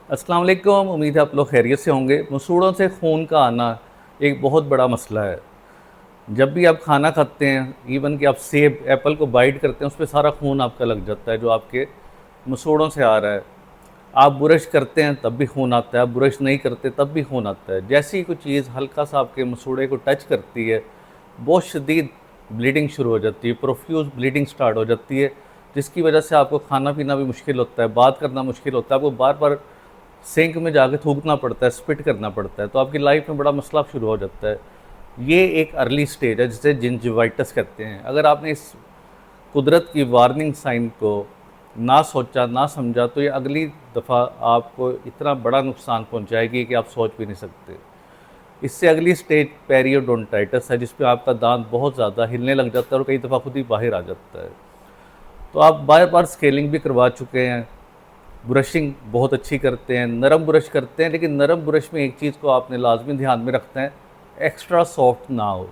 अस्सलाम वालेकुम। उम्मीद है आप लोग खैरियत से होंगे। मसूड़ों से खून का आना एक बहुत बड़ा मसला है। जब भी आप खाना खाते हैं, इवन कि आप सेब एप्पल को बाइट करते हैं, उस पे सारा खून आपका लग जाता है जो आपके मसूड़ों से आ रहा है। आप ब्रश करते हैं तब भी खून आता है, आप ब्रश नहीं करते तब भी खून आता है। जैसी ही कोई चीज़ हल्का सा आपके मसूड़े को टच करती है, बहुत शदीद ब्लीडिंग शुरू हो जाती है, प्रोफ्यूज़ ब्लीडिंग स्टार्ट हो जाती है, जिसकी वजह से आपको खाना पीना भी मुश्किल होता है, बात करना मुश्किल होता है, आपको बार बार सिंक में जाके थूकना पड़ता है, स्पिट करना पड़ता है। तो आपकी लाइफ में बड़ा मसला शुरू हो जाता है। ये एक अर्ली स्टेज है जिसे जिंजिवाइटिस कहते हैं। अगर आपने इस कुदरत की वार्निंग साइन को ना सोचा ना समझा तो ये अगली दफ़ा आपको इतना बड़ा नुकसान पहुंचाएगी कि आप सोच भी नहीं सकते। इससे अगली स्टेज पेरियोडोंटाइटिस है, जिसपे आपका दांत बहुत ज़्यादा हिलने लग जाता है और कई दफ़ा खुद ही बाहर आ जाता है। तो आप बार बार स्केलिंग भी करवा चुके हैं, ब्रशिंग बहुत अच्छी करते हैं, नरम ब्रश करते हैं, लेकिन नरम ब्रश में एक चीज़ को आपने लाजमी ध्यान में रखना है, एक्स्ट्रा सॉफ्ट ना हो।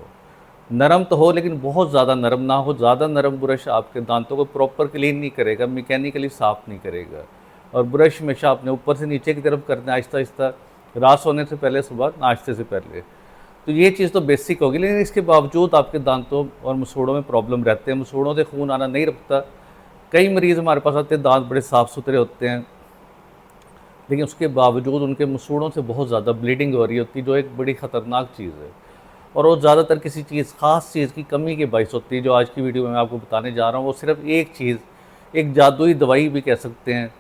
नरम तो हो लेकिन बहुत ज़्यादा नरम ना हो। ज़्यादा नरम ब्रश आपके दांतों को प्रॉपर क्लीन नहीं करेगा, मैकेनिकली साफ़ नहीं करेगा। और ब्रश हमेशा आपने ऊपर से नीचे की तरफ करना है, आहिस्ता आहिस्ता, रात सोने से पहले, सुबह नाश्ते से पहले। तो ये चीज़ तो बेसिक होगी, लेकिन इसके बावजूद आपके दांतों और मसूड़ों में प्रॉब्लम रहते हैं, मसूड़ों से खून आना नहीं रुकता। कई मरीज़ हमारे पास आते हैं, दांत बड़े साफ़ सुथरे होते हैं, लेकिन उसके बावजूद उनके मसूड़ों से बहुत ज़्यादा ब्लीडिंग हो रही होती है, जो एक बड़ी ख़तरनाक चीज़ है। और वो ज़्यादातर किसी चीज़ ख़ास चीज़ की कमी के बायस होती है। जो आज की वीडियो में मैं आपको बताने जा रहा हूँ, वो सिर्फ एक चीज़, एक जादुई दवाई भी कह सकते हैं,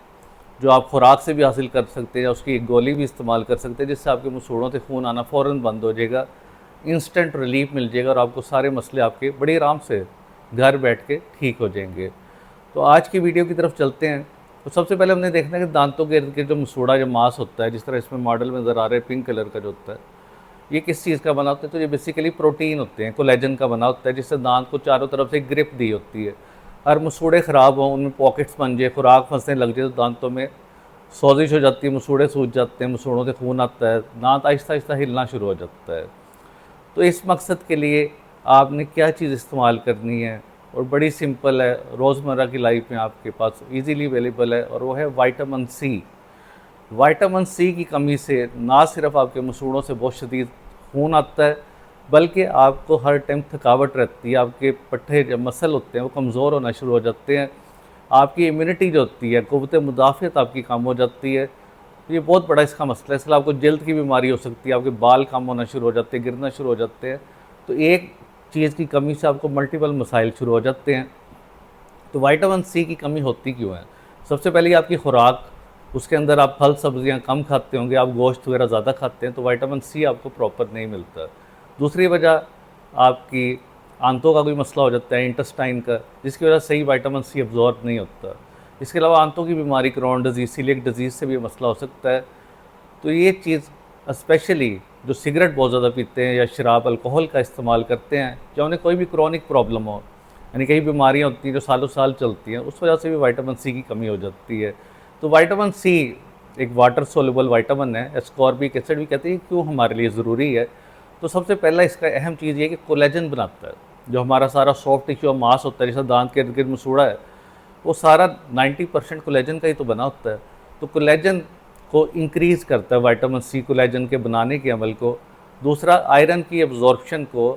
जो आप खुराक से भी हासिल कर सकते हैं, या उसकी एक गोली भी इस्तेमाल कर सकते हैं, जिससे आपके मसूड़ों से खून आना फ़ौरन बंद हो जाएगा, इंस्टेंट रिलीफ मिल जाएगा और आपको सारे मसले आपके बड़े आराम से घर बैठ के ठीक हो जाएंगे। तो आज की वीडियो की तरफ चलते हैं। तो सबसे पहले हमने देखना है कि दांतों के इर्द गिर्द जो मसूड़ा, जो मांस होता है, जिस तरह इसमें मॉडल में नज़र आ रहा है, पिंक कलर का जो होता है, ये किस चीज़ का बना होता है? तो ये बेसिकली प्रोटीन होते हैं, कोलेजन का बना होता है, जिससे दांत को चारों तरफ से ग्रिप दी होती है। हर मसूड़े ख़राब हों, उनमें पॉकेट्स बन जाए, खुराक फंसने लग जाए, तो दांतों में सोजिश हो जाती है, मसूड़े सूज जाते हैं, मसूड़ों से खून आता है, दांत आहिस्ता आहिस्ता हिलना शुरू हो जाता है। तो इस मकसद के लिए आपने क्या चीज़ इस्तेमाल करनी है, और बड़ी सिंपल है, रोज़मर्रा की लाइफ में आपके पास इजीली अवेलेबल है, और वो है विटामिन सी। विटामिन सी की कमी से ना सिर्फ आपके मसूड़ों से बहुत शदीद खून आता है, बल्कि आपको हर टाइम थकावट रहती है, आपके पट्टे जो मसल होते हैं वो कमज़ोर होना शुरू हो जाते हैं, आपकी इम्यूनिटी जो होती है, क़ुव्वत मुदाफ़ियत आपकी कम हो जाती है। तो ये बहुत बड़ा इसका मसला है। इसलिए आपको जल्द की बीमारी हो सकती है, आपके बाल कम होना शुरू हो जाते हैं, गिरना शुरू हो जाते हैं। तो एक चीज़ की कमी से आपको मल्टीपल मसाइल शुरू हो जाते हैं। तो विटामिन सी की कमी होती क्यों है? सबसे पहले आपकी खुराक, उसके अंदर आप फल सब्जियां कम खाते होंगे, आप गोश्त वगैरह ज़्यादा खाते हैं, तो विटामिन सी आपको प्रॉपर नहीं मिलता। दूसरी वजह आपकी आंतों का कोई मसला हो जाता है, इंटेस्टाइन का, जिसकी वजह से सही विटामिन सी अब्जॉर्ब नहीं होता। इसके अलावा आंतों की बीमारी, क्रोन डिजीज़, सीलिएक डिजीज़ से भी ये मसला हो सकता है। तो ये चीज़ स्पेशली जो सिगरेट बहुत ज़्यादा पीते हैं या शराब, अल्कोहल का इस्तेमाल करते हैं, या उन्हें कोई भी क्रॉनिक प्रॉब्लम हो, यानी कई बीमारियां होती हैं जो सालों साल चलती हैं, उस वजह से भी विटामिन सी की कमी हो जाती है। तो विटामिन सी एक वाटर सोल्यूबल विटामिन है, एस्कॉर्बिक एसिड भी कहते हैं। क्यों हमारे लिए ज़रूरी है? तो सबसे पहला इसका अहम चीज़ ये कि कोलेजन बनाता है। जो हमारा सारा सॉफ्ट टिश्यू और मांस होता है, जैसे दांत के इर्द गिर्द मसूड़ा है, वो सारा 90% कोलेजन का ही तो बना होता है। तो कोलेजन को इंक्रीज़ करता है विटामिन सी, कोलेजन के बनाने के अमल को। दूसरा, आयरन की एब्जॉर्प्शन को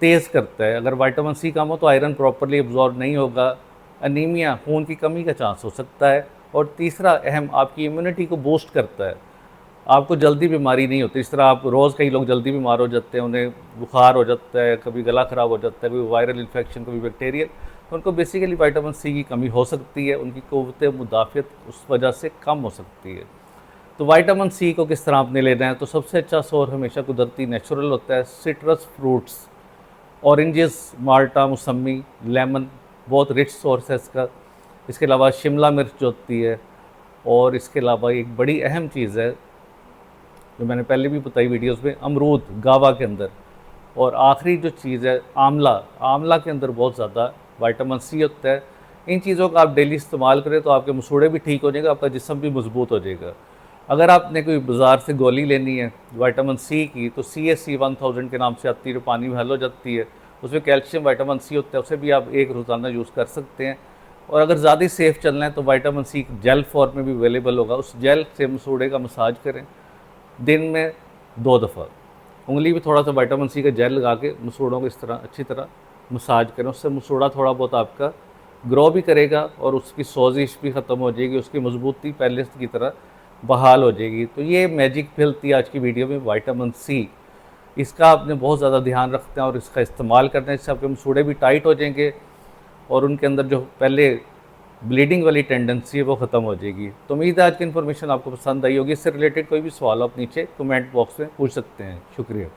तेज़ करता है। अगर विटामिन सी कम हो तो आयरन प्रॉपर्ली एब्जॉर्ब नहीं होगा, अनीमिया, खून की कमी का चांस हो सकता है। और तीसरा अहम, आपकी इम्यूनिटी को बूस्ट करता है, आपको जल्दी बीमारी नहीं होती। इस तरह आप रोज़, कई लोग जल्दी बीमार हो जाते हैं, उन्हें बुखार हो जाता है, कभी गला ख़राब हो जाता है, कोई वायरल इन्फेक्शन, कभी बैक्टीरियल, तो उनको बेसिकली विटामिन सी की कमी हो सकती है, उनकी क़ुव्वत मुदाफ़ियत उस वजह से कम हो सकती है। तो विटामिन सी को किस तरह आपने लेना है? तो सबसे अच्छा सोर्स हमेशा कुदरती नेचुरल होता है। सिट्रस फ्रूट्स, ऑरेंजेस, माल्टा, मौसमी, लेमन, बहुत रिच सोर्स है इसका। इसके अलावा शिमला मिर्च जो होती है, और इसके अलावा एक बड़ी अहम चीज़ है जो मैंने पहले भी बताई वीडियोस में, अमरूद, गावा के अंदर। और आखिरी जो चीज़ है, आंवला। आंवला के अंदर बहुत ज़्यादा विटामिन सी होता है। इन चीज़ों का आप डेली इस्तेमाल करें तो आपके मसूड़े भी ठीक हो जाएगा, आपका जिस्म भी मजबूत हो जाएगा। अगर आपने कोई बाज़ार से गोली लेनी है विटामिन सी की, तो CSC 1000 के नाम से आती है, जो पानी में हल हो जाती है, उसमें कैल्शियम विटामिन सी होता है, उसे भी आप एक रोज़ाना यूज़ कर सकते हैं। और अगर ज़्यादा सेफ़ चलना है तो विटामिन सी जेल फॉर्म में भी अवेलेबल होगा, उस जेल से मसूड़े का मसाज करें दिन में 2 दफ़ा। उंगली पे थोड़ा सा विटामिन सी का जेल लगा के मसूड़ों को इस तरह अच्छी तरह मसाज करें, उससे मसूड़ा थोड़ा बहुत आपका ग्रो भी करेगा और उसकी सोजिश भी ख़त्म हो जाएगी, उसकी मजबूती पहले की तरह बहाल हो जाएगी। तो ये मैजिक पिल थी आज की वीडियो में, विटामिन सी। इसका आपने बहुत ज़्यादा ध्यान रखते हैं और इसका इस्तेमाल करना है, इससे आपके मसूड़े भी टाइट हो जाएंगे और उनके अंदर जो पहले ब्लीडिंग वाली टेंडेंसी है वो ख़त्म हो जाएगी। तो उम्मीद है आज की इन्फॉर्मेशन आपको पसंद आई होगी। इससे रिलेटेड कोई भी सवाल आप नीचे कमेंट बॉक्स में पूछ सकते हैं। शुक्रिया।